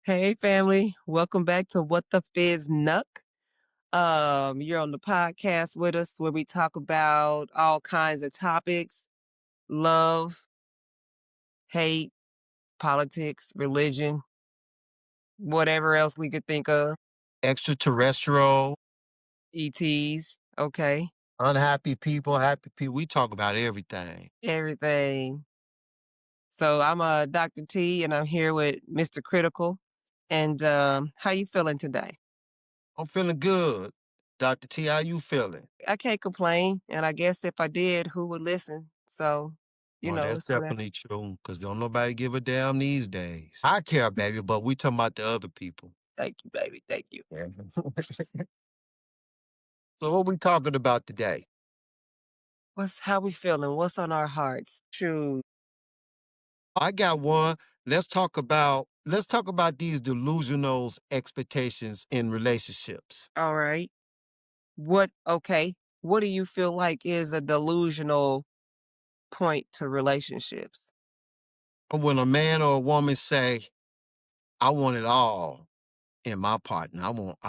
Hey family, welcome back to What the Fizz Nuck. You're on the podcast with us where we talk about all kinds of topics, love, hate, politics, religion, whatever else we could think of. Extraterrestrial, ETs, okay, unhappy people, happy people. We talk about everything. everything. So I'm Dr. T and I'm here with Mr. Critical. And how you feeling today? I'm feeling good. Dr. T, how you feeling? I can't complain, and I guess if I did, who would listen? So, Well, that's it's what. definitely true because don't nobody give a damn these days. I care, baby, but we talking about the other people. Thank you, baby. Thank you. Yeah. So what we talking about today? What's how we feeling? What's on our hearts? True. I got one. Let's talk about these delusional expectations in relationships. All right. Okay. What do you feel like is a delusional point to relationships? When a man or a woman say, I want it all in my partner. I want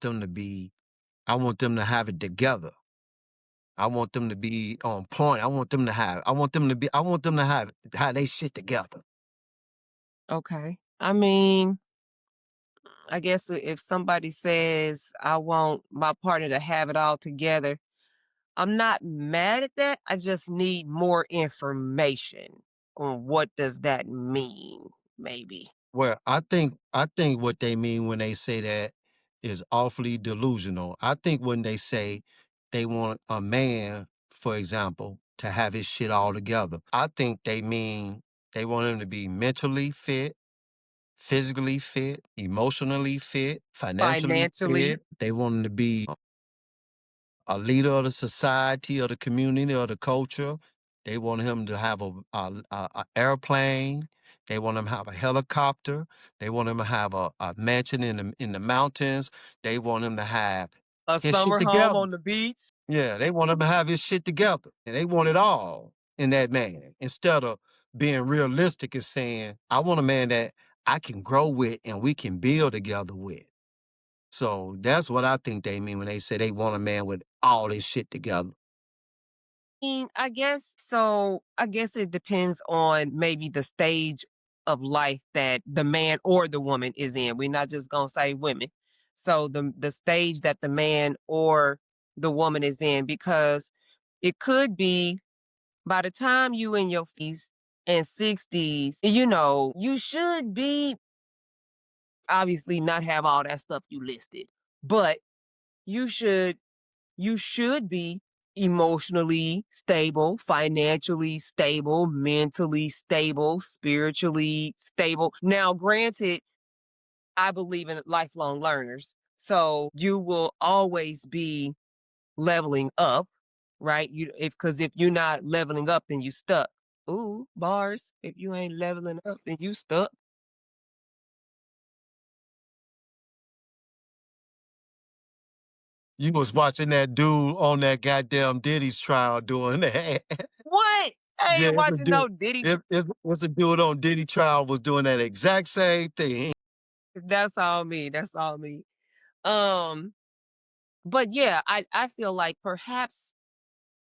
them to have it together. I want them to be on point. I want them to have they shit together. Okay. I mean, I guess if somebody says, I want my partner to have it all together, I'm not mad at that. I just need more information on what does that mean, maybe. Well, I think what they mean when they say that is awfully delusional. I think when they say they want a man, for example, to have his shit all together, I think they mean they want him to be mentally fit, physically fit, emotionally fit, financially Financially, fit. They want him to be a leader of the society, of the community, of the culture. They want him to have a airplane. They want him to have a helicopter. They want him to have a mansion in the mountains. They want him to have a his shit summer home together. on the beach. Yeah, they want him to have his shit together. And they want it all in that man. Instead of being realistic and saying, I want a man that I can grow with and we can build together with. So that's what I think they mean when they say they want a man with all this shit together. I guess so. I guess it depends on maybe the stage of life that the man or the woman is in. We're not just gonna say women. So the stage that the man or the woman is in, because it could be by the time you in your 50s and 60s, you should be obviously not have all that stuff you listed, but you should you should be emotionally stable, financially stable, mentally stable, spiritually stable. Now, granted, I believe in lifelong learners. So you will always be leveling up, right? If you're not leveling up, then you stuck. Ooh, bars. If you ain't leveling up, then you stuck. You was watching that dude on that goddamn Diddy's trial doing that. What? I Yeah, ain't watching no Diddy. it's a dude on Diddy trial was doing that exact same thing. That's all me. That's all me. Um, But yeah, I feel like perhaps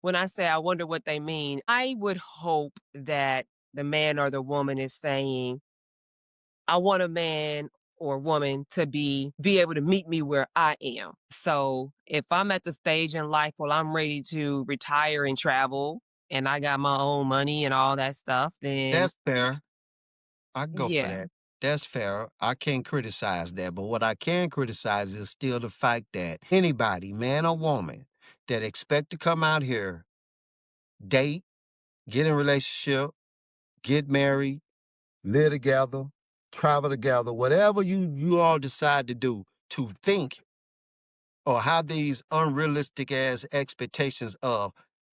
when I say I wonder what they mean, I would hope that the man or the woman is saying, I want a man or woman to be able to meet me where I am. So if I'm at the stage in life where I'm ready to retire and travel and I got my own money and all that stuff, then That's fair. I can go for yeah. that. That's fair. I can't criticize that. But what I can criticize is still the fact that anybody, man or woman, that expect to come out here, date, get in a relationship, get married, live together, travel together, whatever you all decide to do, to think or have these unrealistic ass expectations of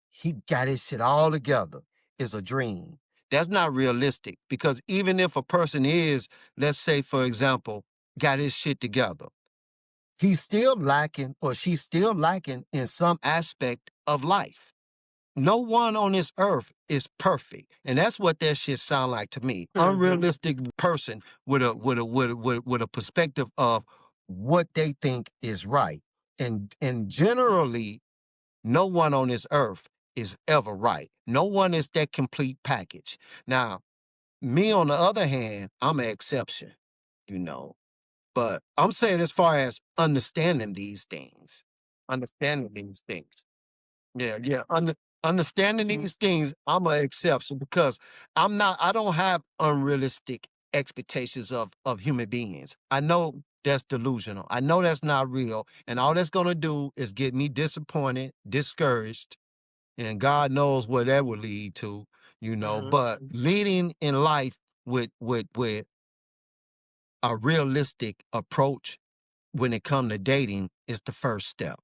he got his shit all together is a dream. That's not realistic because even if a person is, let's say, for example, got his shit together, he's still lacking or she's still lacking in some aspect of life. no one on this earth is perfect, and that's what that shit sound like to me. Mhm. Unrealistic person with a perspective of what they think is right, and generally, no one on this earth is ever right. No one is that complete package. Now, me on the other hand, I'm an exception, you know. But I'm saying as far as understanding these things. Yeah, yeah. Understanding these things, I'm an exception because I don't have unrealistic expectations of human beings. I know that's delusional. I know that's not real. And all that's gonna do is get me disappointed, discouraged, and God knows where that will lead to, Mhm. but leading in life with a realistic approach when it come to dating is the first step.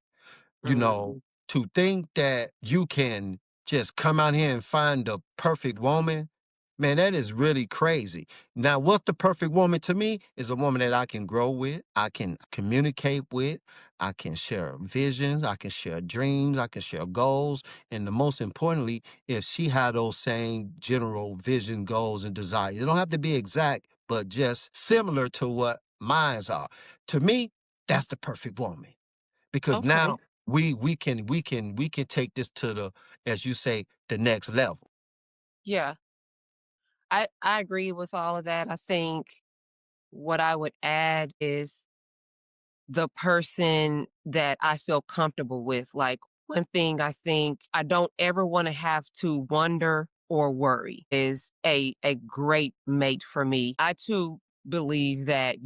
you Mhm. know, to think that you can just come out here and find the perfect woman, man, that is really crazy. Now, what's the perfect woman to me is a woman that I can grow with, I can communicate with, I can share visions, I can share dreams, I can share goals, and the most importantly, if she had those same general vision, goals, and desires, it don't have to be exact, but just similar to what mine are. To me, that's the perfect woman because Okay. now we can take this to the, as you say, the next level. Yeah. I agree with all of that. I think what I would add is the person that I feel comfortable with. Like, one thing I think I don't ever want to have to wonder or worry is a great mate for me. I too believe that,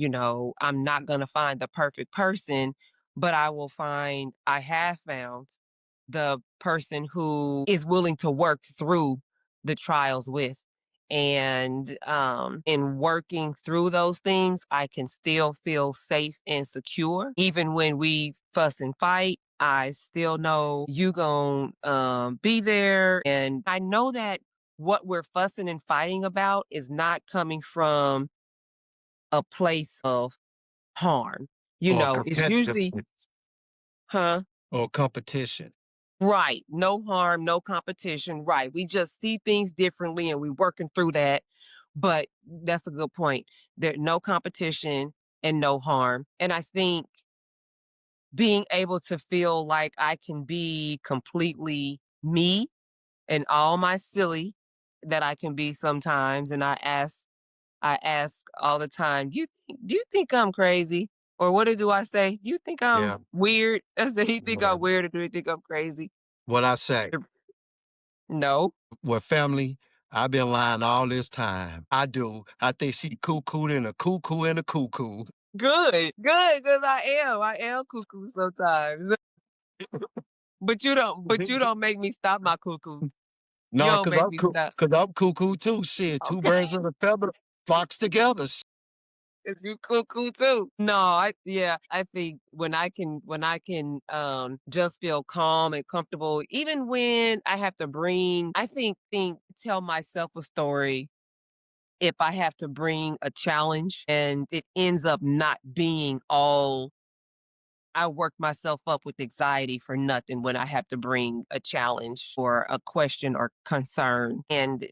I'm not going to find the perfect person, but I have found the person who is willing to work through the trials with. And in working through those things, I can still feel safe and secure. Even when we fuss and fight, I still know you gon' be there. And I know that what we're fussing and fighting about is not coming from a place of harm. Or It's usually, competitiveness. huh? Or competition. Right. No harm, no competition. Right. We just see things differently and we working through that. But that's a good point. There no competition and no harm. And I think being able to feel like I can be completely me and all my silly that I can be sometimes. And I ask all the time, do you think I'm crazy? Or do I say? Do you think I'm Yeah. weird? I say, do you think Yeah. I'm weird or do you think I'm crazy? What I say, No. with family, I've been lying all this time. I do. I think she cuckooed in a cuckoo in a cuckoo. Good, good, because I am cuckoo sometimes. But you don't make me stop my cuckoo. You No, don't cause make I'm me stop. cause I'm cuckoo too. Shit, two Okay, birds of a feather flocks together. 'cause you cuckoo too. No, I think when I can just feel calm and comfortable, even when I have to I think tell myself a story if I have to bring a challenge and it ends up not being all I work myself up with anxiety for nothing when I have to bring a challenge or a question or concern. And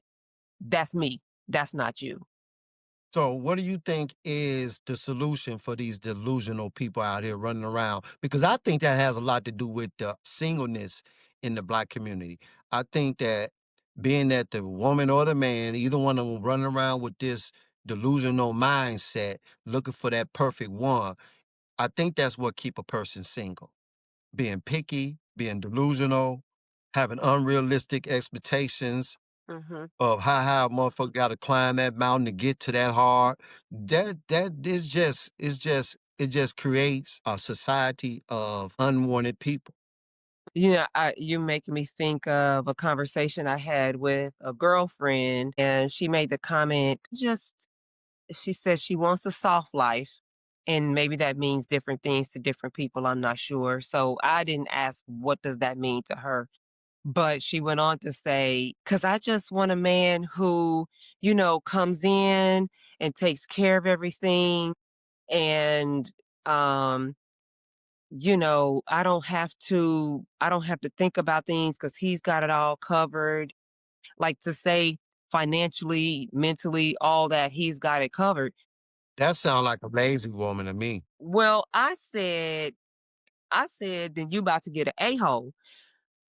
that's me. That's not you. So, what do you think is the solution for these delusional people out here running around? Because I think that has a lot to do with the singleness in the black community. I think that being that the woman or the man, either one of them running around with this delusional mindset, looking for that perfect one, I think that's what keep a person single. Being picky, being delusional, having unrealistic expectations Hmm. of how high a motherfucker gotta climb that mountain to get to that hard. That is it just creates a society of unwanted people. You make me think of a conversation I had with a girlfriend, and she made the comment, she said she wants a soft life. And maybe that means different things to different people. I'm not sure. So I didn't ask what does that mean to her. But she went on to say, "'Cause I just want a man who, comes in and takes care of everything and, um, I don't have to think about things because he's got it all covered. Like to say financially, mentally, all that, he's got it covered. That sound like a lazy woman to me. Well, I said, then you about to get an a-hole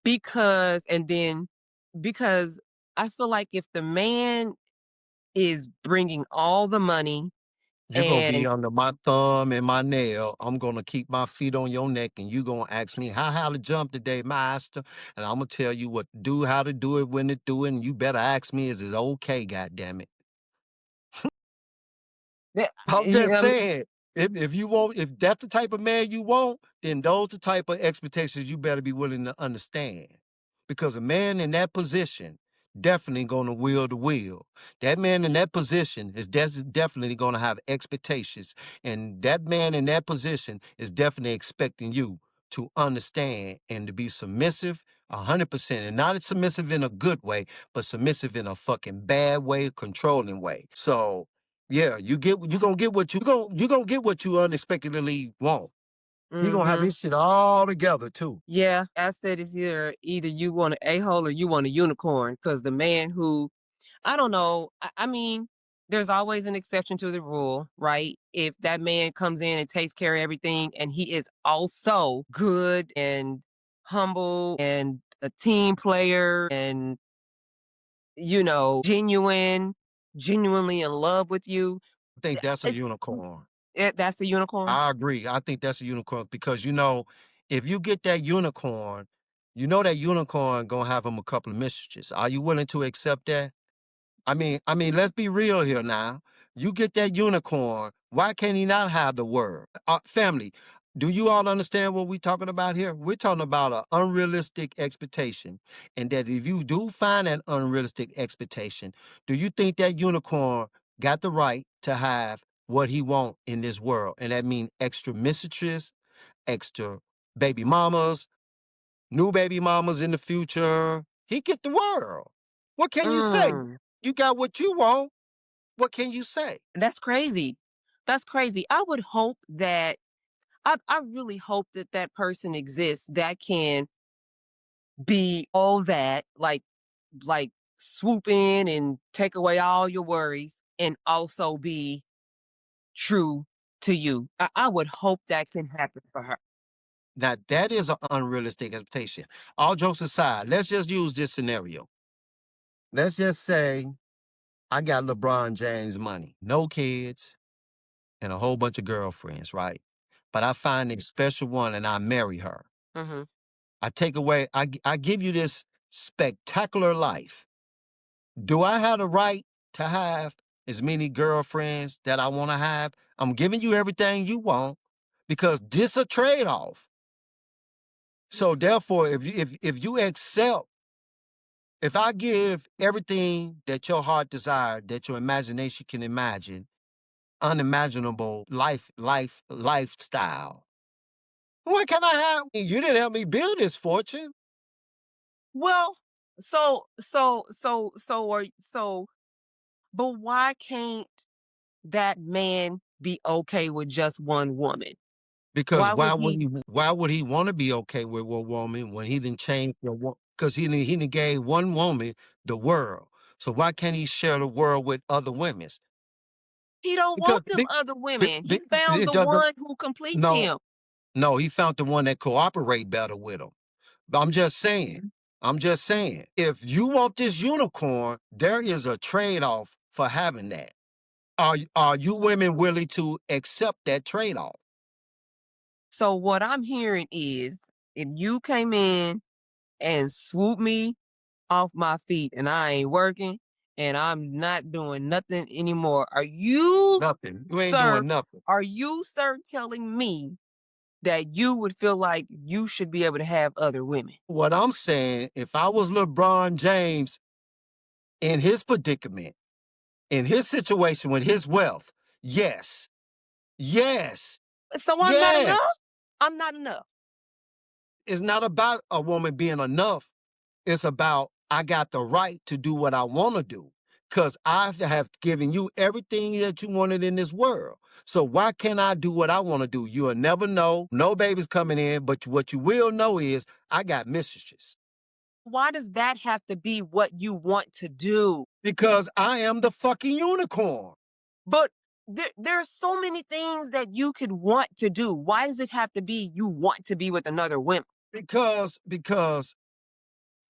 because I feel like if the man is bringing all the money You're gonna be and under my thumb and my nail. I'm gonna keep my feet on your neck, and you gonna ask me how to jump today, master. And I'm gonna tell you what to do, how to do it, when to do it, and you better ask me, is it okay, goddamn it? that, I'm you just know, saying, if you want, if that's the type of man you want, then those the type of expectations you better be willing to understand. Because a man in that position definitely gonna will the will. That man in that position is definitely gonna have expectations, and that man in that position is definitely expecting you to understand and to be submissive 100%, and not submissive in a good way, but submissive in a fucking bad way, controlling way. So yeah, you gonna get what you unexpectedly want. He gonna have mhm. his shit all together too. Yeah, I said it's either you want an a-hole or you want a unicorn because the man who I don't know. I mean, there's always an exception to the rule, right? If that man comes in and takes care of everything and he is also good and humble and a team player and, genuinely in love with you, I think that's a it, unicorn. that's a unicorn. I agree. I think that's a unicorn because if you get that unicorn, you know that unicorn gonna have him a couple of mistresses. Are you willing to accept that? I mean, let's be real here now. You get that unicorn, why can't he not have the word? Family, do you all understand what we're talking about here? We're talking about an unrealistic expectation. And that if you do find an unrealistic expectation, do you think that unicorn got the right to have what he want in this world? And that means extra mistresses, extra baby mamas, new baby mamas in the future. He get the world. What can you say? Mm, You got what you want. What can you say? that's crazy. That's crazy. I really hope that that person exists that can be all that, like swoop in and take away all your worries and also be true to you. I would hope that can happen for her. Now that is an unrealistic expectation. All jokes aside, let's just use this scenario. Let's just say I got LeBron James money, no kids, and a whole bunch of girlfriends, right? But I find a special one and I marry her. Hmm. I give you this spectacular life. Do I have the right to have as many girlfriends that I want to have? I'm giving you everything you want because this a trade-off. So therefore, if you accept, if I give everything that your heart desire, that your imagination can imagine, unimaginable lifestyle, what can I have? You didn't help me build this fortune Well, but why can't that man be okay with just one woman? because Why would he? why would he want to be okay with one woman when he didn't change the one? Because he done gave one woman the world. So why can't he share the world with other women? He don't Because want them other women. He found it the doesn't. one who completes No, him. no, he found the one that cooperate better with him. But I'm just saying, if you want this unicorn, there is a trade-off for having that. Are you women willing to accept that trade-off? So what I'm hearing is if you came in and swooped me off my feet and I ain't working and I'm not doing nothing anymore, Nothing. You ain't sir, doing nothing. are you, sir, telling me that you would feel like you should be able to have other women? What I'm saying, if I was LeBron James in his predicament, in his situation with his wealth, yes, yes, So I'm not enough? yes. I'm not enough. It's not about a woman being enough. It's about I got the right to do what I want to do because I have given you everything that you wanted in this world. So why can't I do what I want to do? You'll never know. No baby's coming in, but what you will know is I got mistresses Why does that have to be what you want to do? because I am the fucking unicorn. But there are so many things that you could want to do. Why does it have to be you want to be with another woman? Because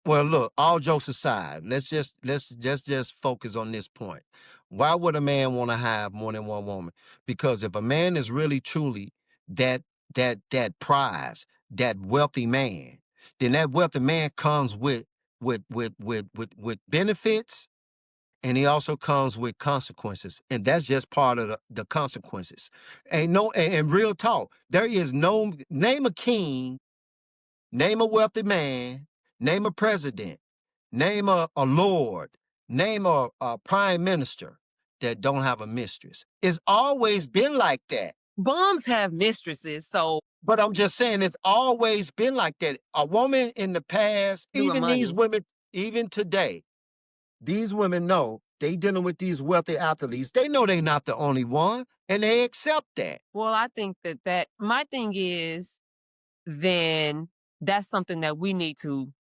well, look, all jokes aside, let's just focus on this point. Why would a man want to have more than one woman? Because if a man is really truly that that prize, that wealthy man, then that wealthy man comes with benefits, and he also comes with consequences. And that's just part of the consequences. Ain't no and real talk, there is no name a king, name a wealthy man, name a president, name a lord, name a prime minister that don't have a mistress. It's always been like that. Bums have mistresses, so But I'm just saying it's always been like that. A woman in the past, doing even these money. women, even today, these women know they dealing with these wealthy athletes. They know they're not the only one, and they accept that. Well, I think that my thing is then that's something that we need to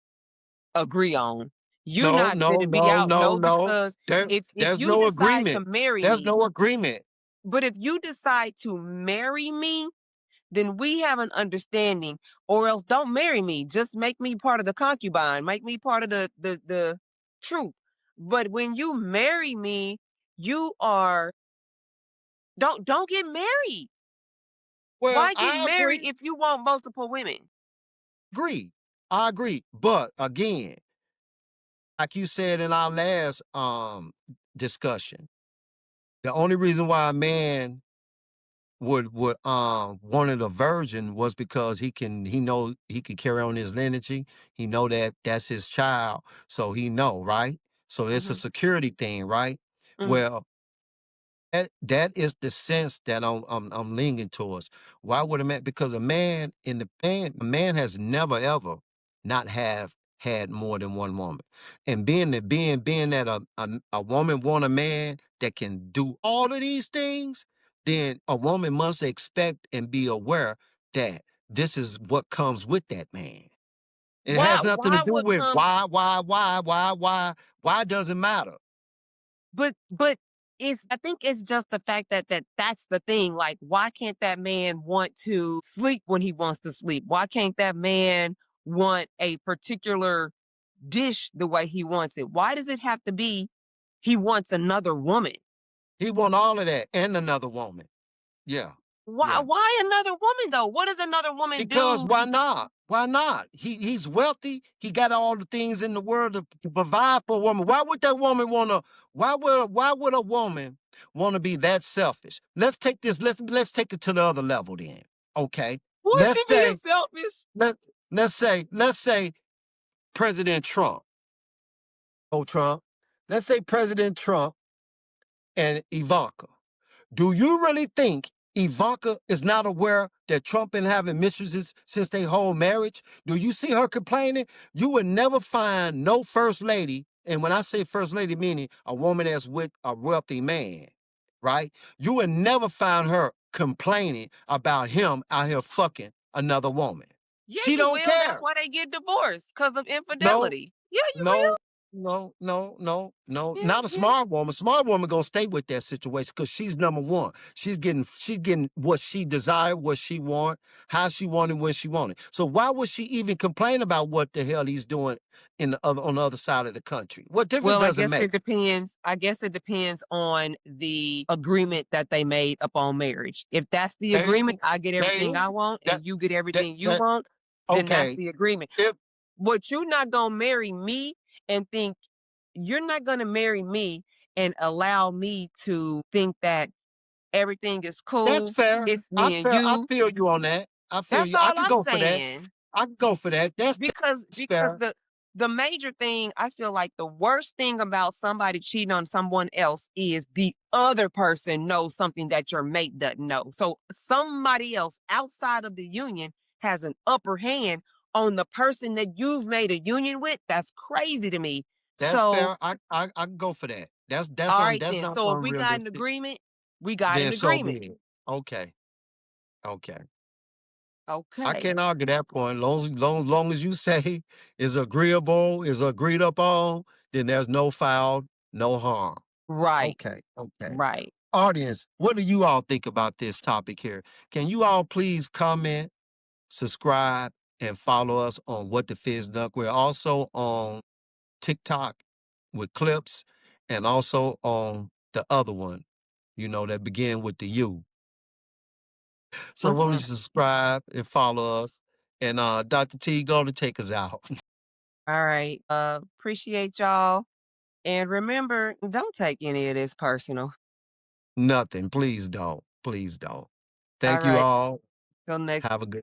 agree on. You're No, not no, gonna be no, out, no, no, no. because if There's you no decide to agreement. marry There's me, no agreement. but if you decide to marry me, then we have an understanding, or else don't marry me. Just make me part of the concubine, make me part of the troop. But when you marry me, you are don't get married. Well, Why get I married agree. if you want multiple women? Agree. I agree. But again, like you said in our last discussion, the only reason why a man would wanted a virgin was because he know he can carry on his lineage. He know that that's his child. So he know, right? So it's a Hmm. security thing, right? Hmm. Well, that is the sense that I'm leaning towards. Why would a man? Because a man has never ever not have had more than one woman, and being that a woman want a man that can do all of these things, then a woman must expect and be aware that this is what comes with that man. It Why has nothing to why do would with come why doesn't matter. but it's I think it's just the fact that that's the thing. Like, why can't that man want to sleep when he wants to sleep? Why can't that man want a particular dish the way he wants it? Why does it have to be he wants another woman? He want all of that and another woman. Yeah, Why yeah. why another woman though? What does another woman Because do? why not? Why not? He's wealthy. He got all the things in the world to provide for a woman. Why would that woman want to? Why would a woman want to be that selfish? Let's take this. Let's take it to the other level then. Okay. Why Let's she being say selfish? let let's say President Trump. Oh, Trump. Let's say President Trump and Ivanka. Do you really think Ivanka is not aware that Trump been having mistresses since their whole marriage? Do you see her complaining? You would never find no first lady, and when I say first lady, meaning a woman that's with a wealthy man, right? You would never find her complaining about him out here fucking another woman. Yeah, She you don't will. That's care. why they get divorced because of No, infidelity. Yeah, you no, will. no. Yeah, Not a yeah. smart woman. Smart woman gonna stay with that situation because she's number one. She's getting what she desired, what she want, how she wanted, when she wanted. So why would she even complain about what the hell he's doing on the other side of the country? What difference Well, I does it guess it make? depends. I guess it depends on the agreement that they made upon marriage. If that's the There agreement, you, I get there everything you, I want that and you get that everything you that. want, then that's Okay, the agreement. if But you're not going to marry me and think you're not going to marry me and allow me to think that everything is that's cool. fair. It's me and I you. feel you on that. I feel That's you. I all could I'm go for that. saying. I could go for that. That's Because fair. the major thing I feel like the worst thing about somebody cheating on someone else is the other person knows something that your mate doesn't know. So somebody else outside of the union has an upper hand on the person that you've made a union with. That's crazy to me. That's So fair. I can go for that. all right That's then. not So if we got an unrealistic. agreement, we got an Then so be agreement. it. Okay. Okay. I Okay. can't argue that point. Long as you say is agreeable, is agreed upon, then there's no foul, no harm. Right. Okay. Okay. Right. Audience, what do you all think about this topic here? Can you all please comment, subscribe, and follow us on What the Fizz Duck? We're also on TikTok with clips and also on the other one, that begin with the U. So why don't you Mhm. subscribe and follow us? And Dr. T, go to take us out. All right. Appreciate y'all. And remember, don't take any of this personal. Nothing. Please don't. Please don't. All Thank you right. all. Till next Have a good